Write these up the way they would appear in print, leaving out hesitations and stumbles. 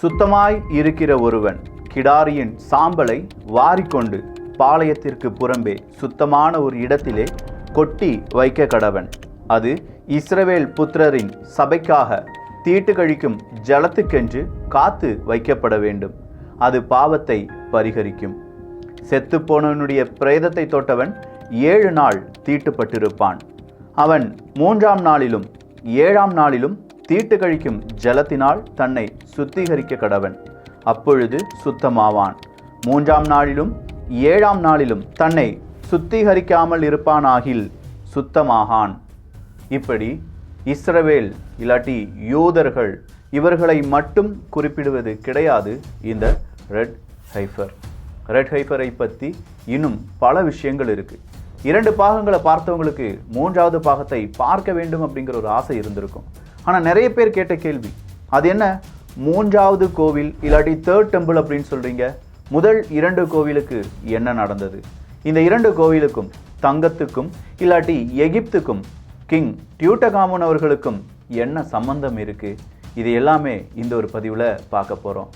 சுத்தமாய் இருக்கிற ஒருவன் கிடாரியின் சாம்பலை வாரிக்கொண்டு பாளையத்திற்கு புறம்பே சுத்தமான ஒரு இடத்திலே கொட்டி வைக்க கடவன். அது இஸ்ரவேல் புத்திரரின் சபைக்காக தீட்டு கழிக்கும் ஜலத்துக்கென்று காத்து வைக்கப்பட வேண்டும். அது பாவத்தை பரிகரிக்கும். செத்துப்போனவனுடைய பிரேதத்தை தொட்டவன் 7 நாள் தீட்டுப்பட்டிருப்பான். அவன் 3ஆம் நாளிலும் 7ஆம் நாளிலும் தீட்டு கழிக்கும் ஜலத்தினால் தன்னை சுத்திகரிக்க கடவன். அப்பொழுது சுத்தமாவான். 3ஆம் நாளிலும் 7ஆம் நாளிலும் தன்னை சுத்திகரிக்காமல் இருப்பானாகில் சுத்தமாகான். இப்படி இஸ்ரவேல் இல்லாட்டி யூதர்கள் இவர்களை மட்டும் குறிப்பிடுவது கிடையாது. இந்த ரெட் ஹைஃபரை பற்றி இன்னும் பல விஷயங்கள் இருக்குது. 2 பாகங்களை பார்த்தவங்களுக்கு 3ஆவது பாகத்தை பார்க்க வேண்டும் அப்படிங்கிற ஒரு ஆசை இருந்திருக்கும். ஆனால் நிறைய பேர் கேட்ட கேள்வி, அது என்ன 3ஆவது கோவில் இல்லாட்டி 3rd டெம்பிள் அப்படின்னு சொல்கிறீங்க, முதல் 2 கோவிலுக்கு என்ன நடந்தது? இந்த 2 கோவிலுக்கும் தங்கத்துக்கும் இல்லாட்டி எகிப்துக்கும் கிங் டியூட்டகாமன் அவர்களுக்கும் என்ன சம்பந்தம் இருக்குது? இது எல்லாமே இந்த ஒரு பதிவில் பார்க்க போகிறோம்.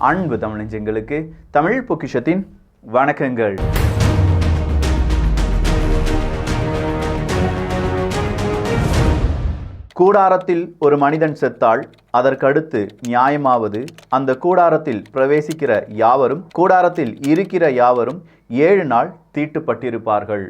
அன்பு தமிழ் நெஞ்சங்களுக்கு தமிழ் பொக்கிஷத்தின் வணக்கங்கள். கூடாரத்தில் ஒரு மனிதன் செத்தால் அதற்கடுத்து நியாயமாவது அந்த கூடாரத்தில் பிரவேசிக்கிற யாவரும் கூடாரத்தில் இருக்கிற யாவரும் 7 நாள் தீட்டுப்பட்டிருப்பார்கள்.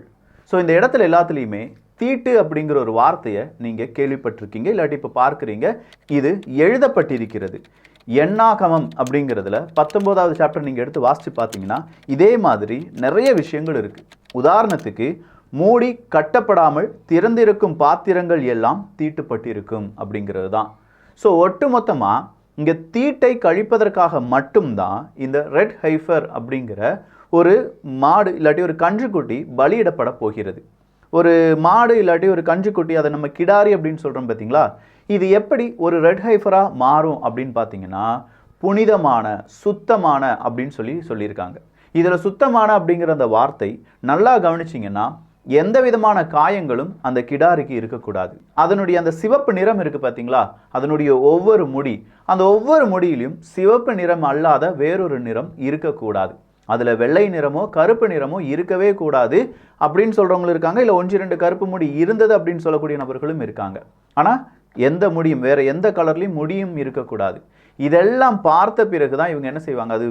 ஸோ இந்த இடத்துல எல்லாத்துலேயுமே தீட்டு அப்படிங்கிற ஒரு வார்த்தையை நீங்கள் கேள்விப்பட்டிருக்கீங்க, இல்லாட்டி இப்போ பார்க்குறீங்க. இது எழுதப்பட்டிருக்கிறது. எண்ணாகமம் அப்படிங்கிறதுல 19வது சாப்டர் நீங்கள் எடுத்து வாசித்து பார்த்தீங்கன்னா இதே மாதிரி நிறைய விஷயங்கள் இருக்குது. உதாரணத்துக்கு மூடி கட்டப்படாமல் திறந்திருக்கும் பாத்திரங்கள் எல்லாம் தீட்டுப்பட்டிருக்கும் அப்படிங்கிறது தான். ஸோ ஒட்டுமொத்தமாக இங்கே தீட்டை கழிப்பதற்காக மட்டும்தான் இந்த ரெட் ஹைஃபர் அப்படிங்கிற ஒரு மாடு இல்லாட்டி ஒரு கன்றுக்குட்டி பலியிடப்பட போகிறது. ஒரு மாடு இல்லாட்டி ஒரு கன்றுக்குட்டி, அதை நம்ம கிடாரி அப்படின்னு சொல்கிறோம் பார்த்தீங்களா? இது எப்படி ஒரு ரெட் ஹைஃபராக மாறும் அப்படின்னு பார்த்தீங்கன்னா புனிதமான சுத்தமான அப்படின்னு சொல்லியிருக்காங்க. இதில் சுத்தமான அப்படிங்கிற அந்த வார்த்தை நல்லா கவனிச்சிங்கன்னா எந்த விதமான காயங்களும் அந்த கிடாரிக்கு இருக்கக்கூடாது. அதனுடைய அந்த சிவப்பு நிறம் இருக்குது பார்த்தீங்களா? அதனுடைய ஒவ்வொரு முடி, அந்த ஒவ்வொரு முடியிலையும் சிவப்பு நிறம் அல்லாத வேறொரு நிறம் இருக்கக்கூடாது. அதில் வெள்ளை நிறமோ கருப்பு நிறமோ இருக்கவே கூடாது அப்படின்னு சொல்கிறவங்களும் இருக்காங்க. இல்லை 1-2 கருப்பு முடி இருந்தது அப்படின்னு சொல்லக்கூடிய நபர்களும் இருக்காங்க. ஆனால் எந்த முடியும், வேறு எந்த கலர்லையும் முடியும் இருக்கக்கூடாது. இதெல்லாம் பார்த்த பிறகு தான் இவங்க என்ன செய்வாங்க, அது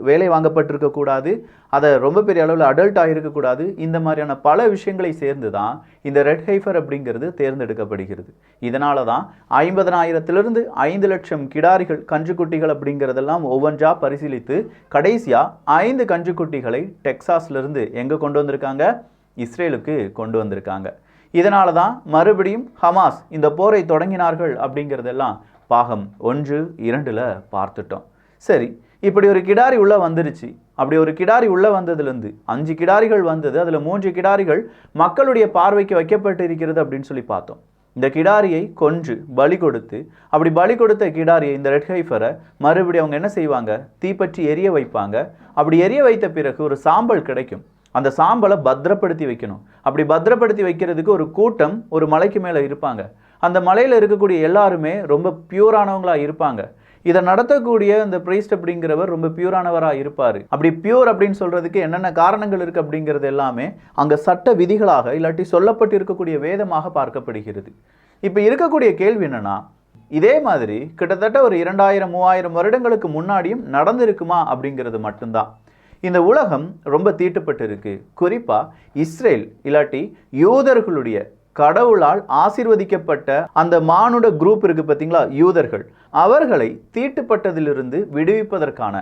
வேலை வாங்கப்பட்டிருக்கக்கூடாது, அதை ரொம்ப பெரிய அளவில் அடல்ட் ஆகிருக்கக்கூடாது. இந்த மாதிரியான பல விஷயங்களை சேர்ந்து தான் இந்த ரெட் ஹைஃபர் அப்படிங்கிறது தேர்ந்தெடுக்கப்படுகிறது. இதனால தான் 50,000 5 லட்சம் கிடாரிகள் கன்றுக்குட்டிகள் அப்படிங்கிறதெல்லாம் ஒவ்வொன்றா பரிசீலித்து கடைசியாக 5 கன்றுக்குட்டிகளை டெக்சாஸ்லேருந்து எங்கே கொண்டு வந்திருக்காங்க? இஸ்ரேலுக்கு கொண்டு வந்திருக்காங்க. இதனால தான் மறுபடியும் ஹமாஸ் இந்த போரை தொடங்கினார்கள் அப்படிங்கிறதெல்லாம் பாகம் 1-2 பார்த்துட்டோம். சரி, இப்படி ஒரு கிடாரி உள்ளே வந்துருச்சு. அப்படி ஒரு கிடாரி உள்ளே வந்ததுலேருந்து 5 கிடாரிகள் வந்தது. அதில் 3 கிடாரிகள் மக்களுடைய பார்வைக்கு வைக்கப்பட்டு இருக்கிறது அப்படின்னு சொல்லி பார்த்தோம். இந்த கிடாரியை கொன்று பலி கொடுத்து, அப்படி பலி கொடுத்த கிடாரியை இந்த ரெட் ஹைஃபரை மறுபடியும் அவங்க என்ன செய்வாங்க, தீப்பற்றி எரிய வைப்பாங்க. அப்படி எரிய வைத்த பிறகு ஒரு சாம்பல் கிடைக்கும். அந்த சாம்பலை பத்திரப்படுத்தி வைக்கணும். அப்படி பத்திரப்படுத்தி வைக்கிறதுக்கு ஒரு கூட்டம் ஒரு மலைக்கு மேலே இருப்பாங்க. அந்த மலையில் இருக்கக்கூடிய எல்லாருமே ரொம்ப பியூரானவங்களாக இருப்பாங்க. இதை நடத்தக்கூடிய இந்த பிரீஸ்ட் அப்படிங்கிறவர் ரொம்ப பியூரானவராக இருப்பார். அப்படி பியூர் அப்படின்னு சொல்கிறதுக்கு என்னென்ன காரணங்கள் இருக்குது அப்படிங்கிறது எல்லாமே அங்கே சட்ட விதிகளாக இல்லாட்டி சொல்லப்பட்டு இருக்கக்கூடிய வேதமாக பார்க்கப்படுகிறது. இப்போ இருக்கக்கூடிய கேள்வி என்னென்னா, இதே மாதிரி கிட்டத்தட்ட ஒரு 2000-3000 வருடங்களுக்கு முன்னாடியும் நடந்திருக்குமா அப்படிங்கிறது மட்டும்தான். இந்த உலகம் ரொம்ப தீட்டுப்பட்டு இருக்கு. குறிப்பாக இஸ்ரேல் இல்லாட்டி யூதர்களுடைய கடவுளால் ஆசீர்வதிக்கப்பட்ட அந்த மானுட குரூப் இருக்கு பார்த்தீங்களா, யூதர்கள், அவர்களை தீட்டுப்பட்டதிலிருந்து விடுவிப்பதற்கான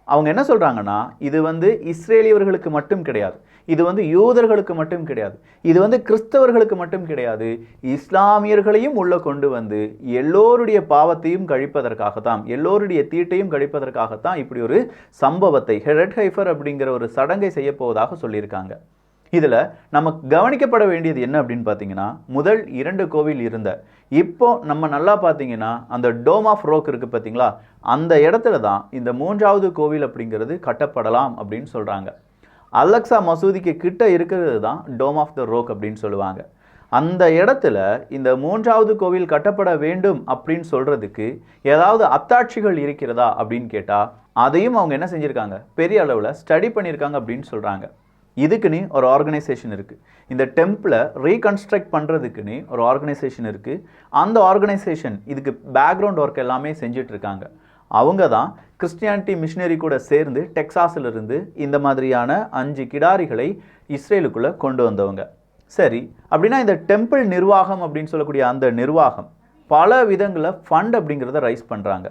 அவங்க என்ன சொல்கிறாங்கன்னா, இது இஸ்ரேலியவர்களுக்கு மட்டும் கிடையாது, இது யூதர்களுக்கு மட்டும் கிடையாது, இது கிறிஸ்தவர்களுக்கு மட்டும் கிடையாது, இஸ்லாமியர்களையும் உள்ள கொண்டு வந்து எல்லோருடைய பாவத்தையும் கழிப்பதற்காகத்தான், எல்லோருடைய தீட்டையும் கழிப்பதற்காகத்தான் இப்படி ஒரு சம்பவத்தை ரெட் ஹைஃபர் அப்படிங்கிற ஒரு சடங்கை செய்ய போவதாக சொல்லியிருக்காங்க. இதில் நமக்கு கவனிக்கப்பட வேண்டியது என்ன அப்படின்னு பார்த்தீங்கன்னா, முதல் 2 கோவில் இருந்த, இப்போ நம்ம நல்லா பார்த்தீங்கன்னா அந்த டோம் ஆஃப் ரோக் இருக்குது பார்த்தீங்களா, அந்த இடத்துல தான் இந்த 3ஆவது கோவில் அப்படிங்கிறது கட்டப்படலாம் அப்படின்னு சொல்கிறாங்க. அலெக்சா மசூதிக்கு கிட்ட இருக்கிறது தான் டோம் ஆஃப் த ரோக் அப்படின்னு சொல்லுவாங்க. அந்த இடத்துல இந்த மூன்றாவது கோவில் கட்டப்பட வேண்டும் அப்படின்னு சொல்றதுக்கு ஏதாவது அத்தாட்சிகள் இருக்கிறதா அப்படின்னு கேட்டா அதையும் அவங்க என்ன செஞ்சிருக்காங்க, பெரிய அளவில் ஸ்டடி பண்ணியிருக்காங்க அப்படின்னு சொல்றாங்க. இதுக்குன்னு ஒரு ஆர்கனைசேஷன் இருக்குது. இந்த டெம்பிளை ரீகன்ஸ்ட்ரக்ட் பண்ணுறதுக்குன்னு ஒரு ஆர்கனைசேஷன் இருக்குது. அந்த ஆர்கனைசேஷன் இதுக்கு பேக்ரவுண்ட் ஒர்க் எல்லாமே செஞ்சிட்ருக்காங்க. அவங்க தான் கிறிஸ்டியானிட்டி மிஷினரி கூட சேர்ந்து டெக்சாஸிலிருந்து இந்த மாதிரியான 5 கிடாரிகளை இஸ்ரேலுக்குள்ளே கொண்டு வந்தவங்க. சரி, அப்படின்னா இந்த டெம்பிள் நிர்வாகம் அப்படின்னு சொல்லக்கூடிய அந்த நிர்வாகம் பல விதங்களில் ஃபண்ட் அப்படிங்கிறத ரைஸ் பண்ணுறாங்க.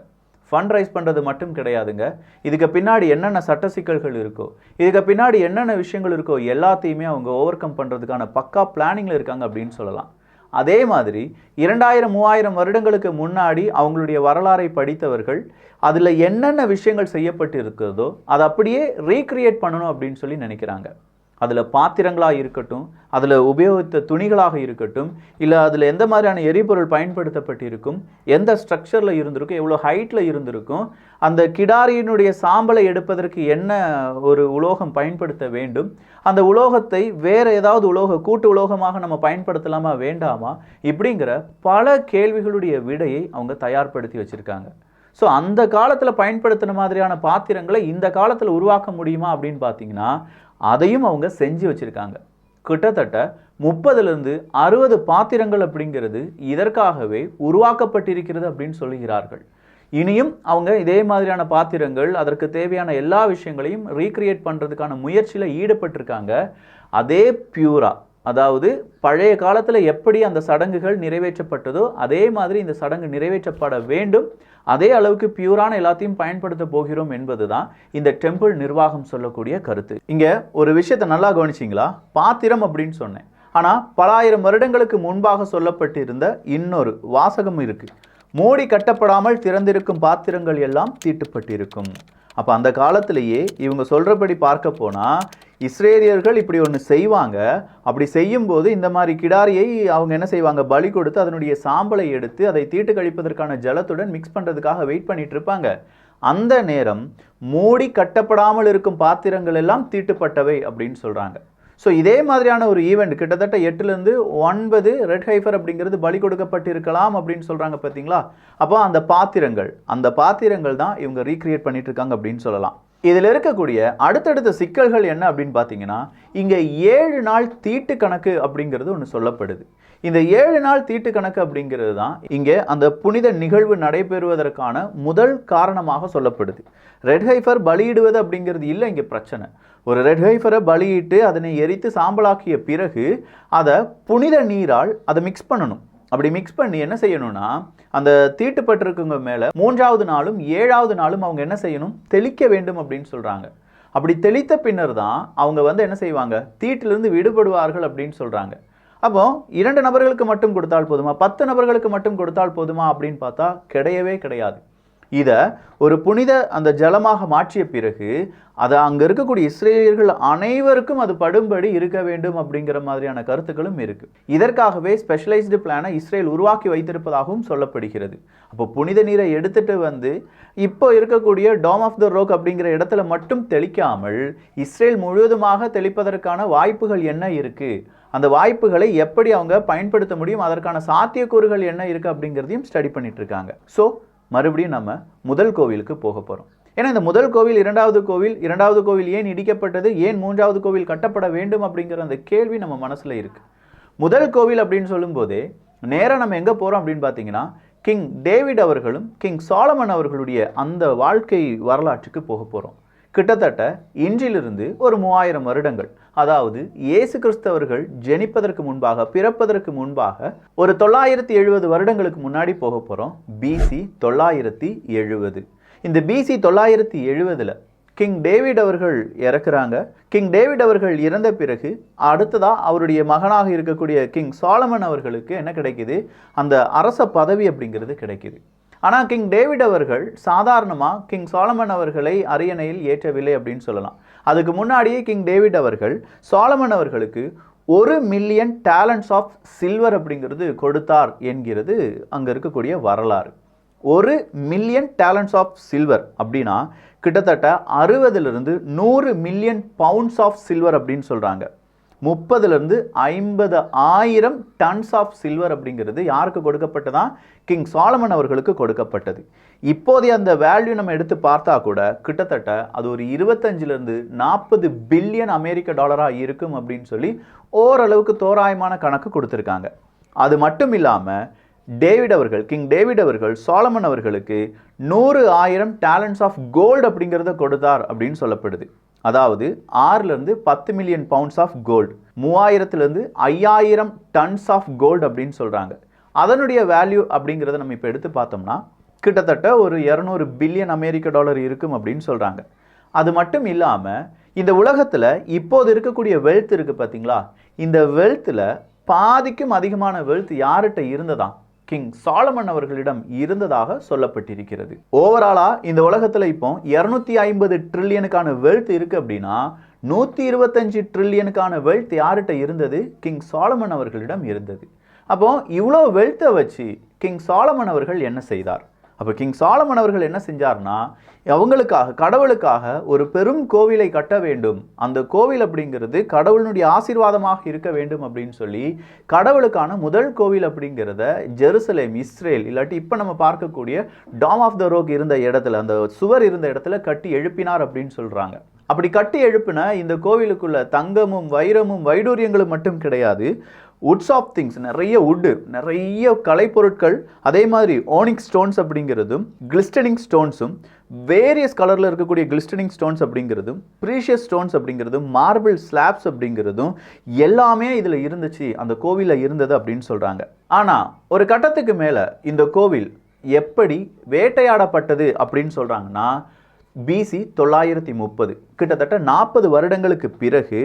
ஃபண்ட் ரைஸ் பண்ணுறது மட்டும் கிடையாதுங்க, இதுக்கு பின்னாடி என்னென்ன சட்ட சிக்கல்கள் இருக்கோ, இதுக்கு பின்னாடி என்னென்ன விஷயங்கள் இருக்கோ எல்லாத்தையுமே அவங்க ஓவர் கம் பண்ணுறதுக்கான பக்கா பிளானிங்கில் இருக்காங்க அப்படின்னு சொல்லலாம். அதே மாதிரி 2000-3000 வருடங்களுக்கு முன்னாடி அவங்களுடைய வரலாறை படித்தவர்கள் அதில் என்னென்ன விஷயங்கள் செய்யப்பட்டு இருக்கிறதோ அதை அப்படியே ரீக்ரியேட் பண்ணணும் அப்படின்னு சொல்லி நினைக்கிறாங்க. அதில் பாத்திரங்களாக இருக்கட்டும், அதில் உபயோகித்த துணிகளாக இருக்கட்டும், இல்லை அதில் எந்த மாதிரியான எரிபொருள் பயன்படுத்தப்பட்டிருக்கும், எந்த ஸ்ட்ரக்சரில் இருந்திருக்கும், எவ்வளோ ஹைட்டில் இருந்திருக்கும், அந்த கிடாரியினுடைய சாம்பலை எடுப்பதற்கு என்ன ஒரு உலோகம் பயன்படுத்த வேண்டும், அந்த உலோகத்தை வேறு ஏதாவது கூட்டு உலோகமாக நம்ம பயன்படுத்தலாமா வேண்டாமா, இப்படிங்கிற பல கேள்விகளுடைய விடையை அவங்க தயார்படுத்தி வச்சுருக்காங்க. ஸோ அந்த காலத்தில் பயன்படுத்தின மாதிரியான பாத்திரங்களை இந்த காலத்தில் உருவாக்க முடியுமா அப்படின்னு பார்த்தீங்கன்னா அதையும் அவங்க செஞ்சு வச்சுருக்காங்க. கிட்டத்தட்ட 30லிருந்து 60 பாத்திரங்கள் அப்படிங்கிறது இதற்காகவே உருவாக்கப்பட்டிருக்கிறது அப்படின்னு சொல்லுகிறார்கள். இனியும் அவங்க இதே மாதிரியான பாத்திரங்கள், அதற்கு தேவையான எல்லா விஷயங்களையும் ரீக்ரியேட் பண்ணுறதுக்கான முயற்சியில் ஈடுபட்டிருக்காங்க. அதே பியூரா, அதாவது பழைய காலத்தில் எப்படி அந்த சடங்குகள் நிறைவேற்றப்பட்டதோ அதே மாதிரி இந்த சடங்கு நிறைவேற்றப்பட வேண்டும், அதே அளவுக்கு பியூரான எல்லாத்தையும் பயன்படுத்த போகிறோம் என்பது தான் இந்த டெம்பிள் நிர்வாகம் சொல்லக்கூடிய கருத்து. இங்கே ஒரு விஷயத்தை நல்லா கவனிச்சிங்களா? பாத்திரம் அப்படின்னு சொன்னேன், ஆனால் பல ஆயிரம் வருடங்களுக்கு முன்பாக சொல்லப்பட்டிருந்த இன்னொரு வாசகம் இருக்குது. மூடி கட்டப்படாமல் திறந்திருக்கும் பாத்திரங்கள் எல்லாம் தீட்டுப்பட்டிருக்கும். அப்போ அந்த காலத்திலேயே இவங்க சொல்கிறபடி பார்க்க போனால் இஸ்ரேலியர்கள் இப்படி ஒன்று செய்வாங்க. அப்படி செய்யும்போது இந்த மாதிரி கிடாரியை அவங்க என்ன செய்வாங்க, பலி கொடுத்து அதனுடைய சாம்பலை எடுத்து அதை தீட்டு கழிப்பதற்கான ஜலத்துடன் மிக்ஸ் பண்ணுறதுக்காக வெயிட் பண்ணிட்டு இருப்பாங்க. அந்த நேரம் மூடி கட்டப்படாமல் இருக்கும் பாத்திரங்கள் எல்லாம் தீட்டுப்பட்டவை அப்படின்னு சொல்கிறாங்க. ஸோ இதே மாதிரியான ஒரு ஈவெண்ட் கிட்டத்தட்ட 8லிருந்து 9 ரெட் ஹைஃபர் அப்படிங்கிறது பலி கொடுக்கப்பட்டிருக்கலாம் அப்படின்னு சொல்கிறாங்க பார்த்தீங்களா? அப்போ அந்த பாத்திரங்கள் தான் இவங்க ரீக்ரியேட் பண்ணிட்டு இருக்காங்க அப்படின்னு சொல்லலாம். இதில் இருக்கக்கூடிய அடுத்தடுத்த சிக்கல்கள் என்ன அப்படின்னு பார்த்தீங்கன்னா, இங்கே 7 நாள் தீட்டு கணக்கு அப்படிங்கிறது ஒன்று சொல்லப்படுது. இந்த 7 நாள் தீட்டு கணக்கு அப்படிங்கிறது தான் இங்கே அந்த புனித நிகழ்வு நடைபெறுவதற்கான முதல் காரணமாக சொல்லப்படுது. ரெட் ஹைஃபர் பலியிடுவது அப்படிங்கிறது இல்லை இங்கே பிரச்சனை. ஒரு ரெட் ஹைஃபரை பலியிட்டு அதனை எரித்து சாம்பலாக்கிய பிறகு அதை புனித நீரால் அதை மிக்ஸ் பண்ணணும். அப்படி மிக்ஸ் பண்ணி என்ன செய்யணும்னா, அந்த தீட்டுப்பட்டிருக்கவங்க மேலே 3வது நாளும் 7வது நாளும் அவங்க என்ன செய்யணும், தெளிக்க வேண்டும் அப்படின்னு சொல்கிறாங்க. அப்படி தெளித்த பின்னர் தான் அவங்க என்ன செய்வாங்க, தீட்டிலிருந்து விடுபடுவார்கள் அப்படின்னு சொல்கிறாங்க. அப்போ 2 நபர்களுக்கு மட்டும் கொடுத்தால் போதுமா, 10 நபர்களுக்கு மட்டும் கொடுத்தால் போதுமா அப்படின்னு பார்த்தா கிடையவே கிடையாது. இதை ஒரு புனித அந்த ஜலமாக மாற்றிய பிறகு அதை அங்கே இருக்கக்கூடிய இஸ்ரேலியர்கள் அனைவருக்கும் அது படும்படி இருக்க வேண்டும் அப்படிங்கிற மாதிரியான கருத்துக்களும் இருக்குது. இதற்காகவே ஸ்பெஷலைஸ்டு பிளானை இஸ்ரேல் உருவாக்கி வைத்திருப்பதாகவும் சொல்லப்படுகிறது. அப்போ புனித நீரை எடுத்துட்டு இப்போ இருக்கக்கூடிய டாம் ஆஃப் த ரோக் அப்படிங்கிற இடத்துல மட்டும் தெளிக்காமல் இஸ்ரேல் முழுவதுமாக தெளிப்பதற்கான வாய்ப்புகள் என்ன இருக்குது, அந்த வாய்ப்புகளை எப்படி அவங்க பயன்படுத்த முடியும், அதற்கான சாத்தியக்கூறுகள் என்ன இருக்குது அப்படிங்கிறதையும் ஸ்டடி பண்ணிட்டு இருக்காங்க. ஸோ மறுபடியும் நம்ம முதல் கோவிலுக்கு போக போகிறோம். ஏன்னா இந்த முதல் கோவில், இரண்டாவது கோவில் ஏன் இடிக்கப்பட்டது, ஏன் 3வது கோவில் கட்டப்பட வேண்டும் அப்படிங்கிற அந்த கேள்வி நம்ம மனசில் இருக்குது. முதல் கோவில் அப்படின்னு சொல்லும்போதே நேராக நம்ம எங்கே போகிறோம் அப்படின்னு பார்த்தீங்கன்னா, கிங் டேவிட் அவர்களும் கிங் சாலமன் அவர்களுடைய அந்த வாழ்க்கை வரலாற்றுக்கு போக போகிறோம். கிட்டத்தட்ட இன்றிலிருந்து ஒரு 3000 வருடங்கள், அதாவது இயேசு கிறிஸ்தவர்கள் ஜெனிப்பதற்கு முன்பாக, பிறப்பதற்கு முன்பாக ஒரு 970 வருடங்களுக்கு முன்னாடி போக போகிறோம். பிசி 970. இந்த பிசி 970ல் கிங் டேவிட் அவர்கள் இறக்குறாங்க. கிங் டேவிட் அவர்கள் இறந்த பிறகு அடுத்ததாக அவருடைய மகனாக இருக்கக்கூடிய கிங் சாலமன் அவர்களுக்கு என்ன கிடைக்குது, அந்த அரச பதவி அப்படிங்கிறது கிடைக்குது. ஆனால் கிங் டேவிட் அவர்கள் சாதாரணமாக கிங் சாலமன் அவர்களை அரியணையில் ஏற்றவில்லை அப்படின்னு சொல்லலாம். அதுக்கு முன்னாடியே கிங் டேவிட் அவர்கள் சாலமன் அவர்களுக்கு 1 மில்லியன் டேலண்ட்ஸ் ஆஃப் சில்வர் அப்படிங்கிறது கொடுத்தார் என்கிறது அங்கே இருக்கக்கூடிய வரலாறு. 1 மில்லியன் டேலண்ட்ஸ் ஆஃப் சில்வர் அப்படின்னா கிட்டத்தட்ட 60லிருந்து 100 மில்லியன் பவுண்ட்ஸ் ஆஃப் சில்வர் அப்படின்னு சொல்கிறாங்க. 30,000 50,000 டன்ஸ் ஆஃப் சில்வர் அப்படிங்கிறது யாருக்கு கொடுக்கப்பட்டதா? கிங் சாலமன் அவர்களுக்கு கொடுக்கப்பட்டது. இப்போதைய அந்த வேல்யூ நம்ம எடுத்து பார்த்தா கூட கிட்டத்தட்ட அது ஒரு 25-40 பில்லியன் அமெரிக்க டாலரா இருக்கும் அப்படின்னு சொல்லி ஓரளவுக்கு தோராயமான கணக்கு கொடுத்துருக்காங்க. அது மட்டும் இல்லாமல் கிங் டேவிட் அவர்கள் சாலமன் அவர்களுக்கு 100,000 டேலண்ட்ஸ் ஆஃப் கோல்டு அப்படிங்கிறத கொடுத்தார் அப்படின்னு சொல்லப்படுது. அதாவது 6 to 10 million pounds of gold, 3000 to 5000 tons of gold அப்படின்னு சொல்றாங்க. அதனுடைய வேல்யூ அப்படிங்கிறத நம்ம இப்போ எடுத்து பார்த்தோம்னா கிட்டத்தட்ட ஒரு 200 பில்லியன் அமெரிக்க டாலர் இருக்கும் அப்படின்னு சொல்றாங்க. அது மட்டும் இல்லாமல் இந்த உலகத்தில் இப்போது இருக்கக்கூடிய வெல்த் இருக்கு பார்த்தீங்களா, இந்த வெல்த்தில் பாதிக்கும் அதிகமான வெல்த் யார்கிட்ட இருந்ததா? கிங் சாலமன் அவர்களிடம் இருந்ததாக சொல்லப்பட்டிருக்கிறது. ஓவராலா இந்த உலகத்தில் இப்போ 250 ட்ரில்லியனுக்கான வெல்த் இருக்கு அப்படின்னா 125 ட்ரில்லியனுக்கான வெல்த் யார்கிட்ட இருந்தது? கிங் சாலமன் அவர்களிடம் இருந்தது. அப்போ இவ்வளோ வெல்த்தை வச்சு கிங் சாலமன் அவர்கள் என்ன செய்தார்? அப்போ கிங் சாலமன் அவர்கள் என்ன செஞ்சார்னா, அவங்களுக்காக கடவுளுக்காக ஒரு பெரும் கோவிலை கட்ட வேண்டும், அந்த கோவில் அப்படிங்கிறது கடவுளுடைய ஆசீர்வாதமாக இருக்க வேண்டும் அப்படின்னு சொல்லி கடவுளுக்கான முதல் கோவில் அப்படிங்கிறத ஜெருசலேம், இஸ்ரேல், இல்லாட்டி இப்போ நம்ம பார்க்கக்கூடிய டாம் ஆஃப் த ரோக் இருந்த இடத்துல, அந்த சுவர் இருந்த இடத்துல கட்டி எழுப்பினார் அப்படின்னு சொல்றாங்க. அப்படி கட்டி எழுப்பின இந்த கோவிலுக்குள்ள தங்கமும் வைரமும் வைடூரியங்களும் மட்டும் கிடையாது, உட்ஸ் ஆஃப் திங்ஸ், நிறைய உட்டு, நிறைய கலைப்பொருட்கள், அதே மாதிரி ஓனிக்ஸ் ஸ்டோன்ஸ் அப்படிங்கிறதும் கிளிஸ்டனிங் ஸ்டோன்ஸும், வேரியஸ் கலரில் இருக்கக்கூடிய கிளிஸ்டனிங் ஸ்டோன்ஸ் அப்படிங்கிறதும், ப்ரீஷியஸ் ஸ்டோன்ஸ் அப்படிங்கிறதும், மார்பிள் ஸ்லாப்ஸ் அப்படிங்கிறதும் எல்லாமே இதில் இருந்துச்சு, அந்த கோவிலில் இருந்தது அப்படின்னு சொல்கிறாங்க. ஆனால் ஒரு கட்டத்துக்கு மேலே இந்த கோவில் எப்படி வேட்டையாடப்பட்டது அப்படின்னு சொல்கிறாங்கன்னா, BC 930 கிட்டத்தட்ட 40 வருடங்களுக்கு பிறகு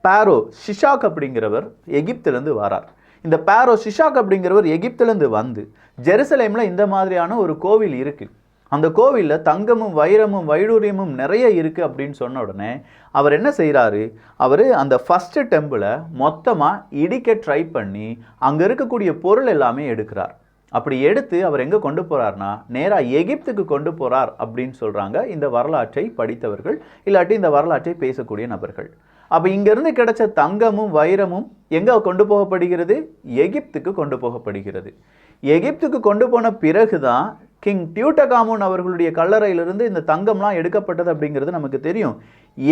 பாரோ ஷிஷாக் அப்படிங்கிறவர் எகிப்திலிருந்து வரார். இந்த பாரோ ஷிஷாக் அப்படிங்கிறவர் எகிப்திலிருந்து வந்து ஜெருசலேமில் இந்த மாதிரியான ஒரு கோவில் இருக்கு, அந்த கோவிலில் தங்கமும் வைரமும் வைடூரியமும் நிறைய இருக்கு அப்படின்னு சொன்ன உடனே அவர் என்ன செய்கிறாரு? அவர் அந்த ஃபர்ஸ்ட் டெம்பிளை மொத்தமாக இடிக்க ட்ரை பண்ணி அங்கே இருக்கக்கூடிய பொருள் எல்லாமே எடுக்கிறார். அப்படி எடுத்து அவர் எங்கே கொண்டு போகிறார்னா நேராக எகிப்துக்கு கொண்டு போகிறார் அப்படின்னு சொல்கிறாங்க இந்த வரலாற்றை படித்தவர்கள், இல்லாட்டி இந்த வரலாற்றை பேசக்கூடிய நபர்கள். அப்போ இங்கேருந்து கிடைச்ச தங்கமும் வைரமும் எங்கே கொண்டு போகப்படுகிறது? எகிப்துக்கு கொண்டு போகப்படுகிறது. எகிப்துக்கு கொண்டு போன பிறகு தான் கிங் டியூட்டகாமூன் அவர்களுடைய கல்லறையிலிருந்து இந்த தங்கம்லாம் எடுக்கப்பட்டது அப்படிங்கிறது நமக்கு தெரியும்.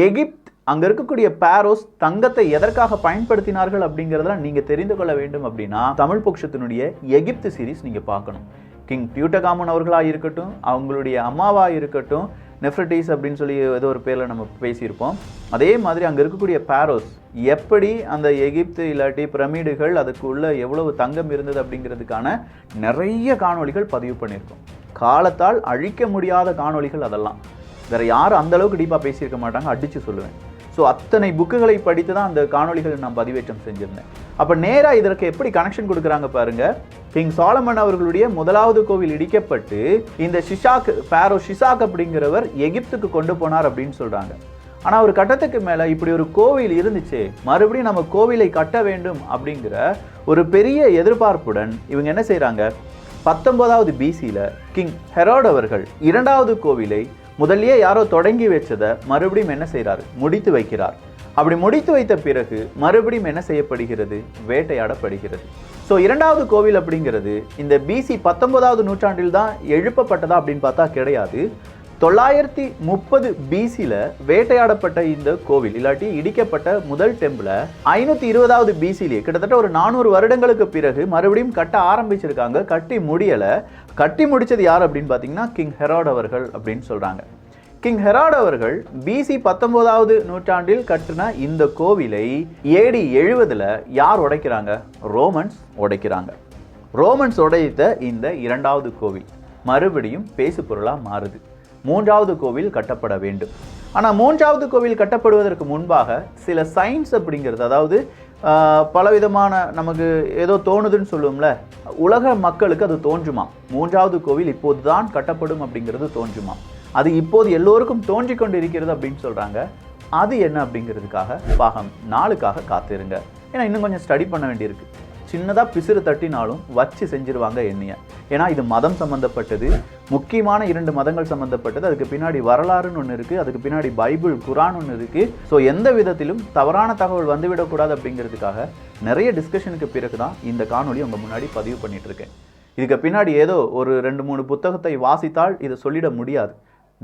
எகிப்த், அங்கே இருக்கக்கூடிய பாரோஸ் தங்கத்தை எதற்காக பயன்படுத்தினார்கள் அப்படிங்கிறதெல்லாம் நீங்கள் தெரிந்து கொள்ள வேண்டும் அப்படின்னா தமிழ் பொக்ஷத்தினுடைய எகிப்து சீரீஸ் நீங்கள் பார்க்கணும். கிங் டியூட்டகாமூன் அவர்களாக இருக்கட்டும், அவங்களுடைய அம்மாவாக இருக்கட்டும், நெஃப்ரட்டிஸ் அப்படின்னு சொல்லி ஏதோ ஒரு பேரில் நம்ம பேசியிருப்போம். அதே மாதிரி அங்கே இருக்கக்கூடிய பாரோஸ் எப்படி அந்த எகிப்து இல்லாட்டி பிரமிடுகள் அதுக்குள்ள எவ்வளவு தங்கம் இருந்தது அப்படிங்கிறதுக்கான நிறைய காணொளிகள் பதிவு பண்ணியிருக்கோம். காலத்தால் அழிக்க முடியாத காணொளிகள் அதெல்லாம். வேற யாரும் அந்த அளவுக்கு டீப்பாக பேசியிருக்க மாட்டாங்க, அடித்து சொல்லுவேன். ஸோ அத்தனை புக்குகளை படித்து தான் அந்த காணொளிகள் நான் பதிவேற்றம் செஞ்சுருந்தேன். அப்போ நேராக இதற்கு எப்படி கனெக்ஷன் கொடுக்குறாங்க பாருங்க. கிங் சாலமன் அவர்களுடைய முதலாவது கோவில் இடிக்கப்பட்டு இந்த பாரோ ஷிஷாக் அப்படிங்கிறவர் எகிப்துக்கு கொண்டு போனார் அப்படின்னு சொல்றாங்க. ஆனால் ஒரு கட்டத்துக்கு மேலே இப்படி ஒரு கோவில் இருந்துச்சு, மறுபடியும் நம்ம கோவிலை கட்ட வேண்டும் அப்படிங்கிற ஒரு பெரிய எதிர்பார்ப்புடன் இவங்க என்ன செய்கிறாங்க? 19வது BCயில் கிங் ஹெரோட் அவர்கள் 2வது கோவிலை முதல்லயே யாரோ தொடங்கி வச்சதை மறுபடியும் என்ன செய்கிறார்? முடித்து வைக்கிறார். அப்படி முடித்து வைத்த பிறகு மறுபடியும் என்ன செய்யப்படுகிறது? வேட்டையாடப்படுகிறது. ஸோ 2வது கோவில் அப்படிங்கிறது இந்த BC 19வது நூற்றாண்டில் தான் எழுப்பப்பட்டதா அப்படின்னு பார்த்தா கிடையாது. 930 BCயில் வேட்டையாடப்பட்ட இந்த கோவில் இல்லாட்டி இடிக்கப்பட்ட முதல் டெம்பிளை 520வது BCலேயே கிட்டத்தட்ட ஒரு 400 வருடங்களுக்கு பிறகு மறுபடியும் கட்ட ஆரம்பிச்சிருக்காங்க. கட்டி முடியலை. கட்டி முடிச்சது யார் அப்படின்னு பார்த்தீங்கன்னா கிங் ஹெரோட் அவர்கள் அப்படின்னு சொல்கிறாங்க. கிங் ஹெரோட் அவர்கள் BC 19வது நூற்றாண்டில் கட்டின இந்த கோவிலை AD 70ல் யார் உடைக்கிறாங்க? ரோமன்ஸ் உடைக்கிறாங்க. ரோமன்ஸ் உடைத்த இந்த 2வது கோவில் மறுபடியும் பேசு பொருளாக மாறுது. 3வது கோவில் கட்டப்பட வேண்டும். ஆனால் 3வது கோவில் கட்டப்படுவதற்கு முன்பாக சில சயின்ஸ் அப்படிங்கிறது, அதாவது பலவிதமான நமக்கு ஏதோ தோணுதுன்னு சொல்லுவோம்ல, உலக மக்களுக்கு அது தோன்றுமா 3வது கோவில் இப்போது தான் கட்டப்படும் அப்படிங்கிறது தோன்றுமா, அது இப்போது எல்லோருக்கும் தோன்றிக் கொண்டு இருக்கிறது அப்படின்னு சொல்கிறாங்க. அது என்ன அப்படிங்கிறதுக்காக பாகம் 4க்காக காத்திருங்க. ஏன்னா இன்னும் கொஞ்சம் ஸ்டடி பண்ண வேண்டியிருக்கு. சின்னதாக பிசிறு தட்டினாலும் வச்சு செஞ்சிருவாங்க எண்ணெயை. ஏன்னா இது மதம் சம்மந்தப்பட்டது, முக்கியமான 2 மதங்கள் சம்மந்தப்பட்டது. அதுக்கு பின்னாடி வரலாறுன்னு ஒன்று இருக்குது, அதுக்கு பின்னாடி பைபிள் குரான் ஒன்று இருக்குது. ஸோ எந்த விதத்திலும் தவறான தகவல் வந்துவிடக்கூடாது அப்படிங்கிறதுக்காக நிறைய டிஸ்கஷனுக்கு பிறகு தான் இந்த காணொலி உங்கள் முன்னாடி பதிவு பண்ணிட்டு இருக்கேன். இதுக்கு பின்னாடி ஏதோ ஒரு 2-3 புத்தகத்தை வாசித்தால் இதை சொல்லிட முடியாது.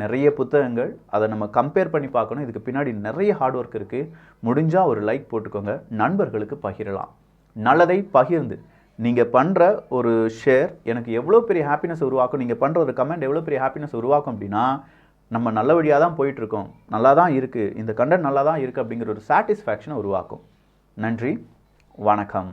நிறைய புத்தகங்கள், அதை நம்ம கம்பேர் பண்ணி பார்க்கணும். இதுக்கு பின்னாடி நிறைய ஹார்ட் ஒர்க் இருக்குது. முடிஞ்சால் ஒரு லைக் போட்டுக்கோங்க, நண்பர்களுக்கு பகிரலாம். நல்லதை பகிர்ந்து நீங்கள் பண்ணுற ஒரு ஷேர் எனக்கு எவ்வளோ பெரிய ஹாப்பினஸ் உருவாக்கும், நீங்கள் பண்ணுற ஒரு கமெண்ட் எவ்வளோ பெரிய ஹாப்பினஸ் உருவாக்கும் அப்படின்னா, நம்ம நல்ல வழியாக தான் போயிட்டுருக்கோம், நல்லா தான் இருக்குது, இந்த கண்டென்ட் நல்லா தான் இருக்குது அப்படிங்கிற ஒரு சாட்டிஸ்ஃபேக்ஷனை உருவாக்கும். நன்றி, வணக்கம்.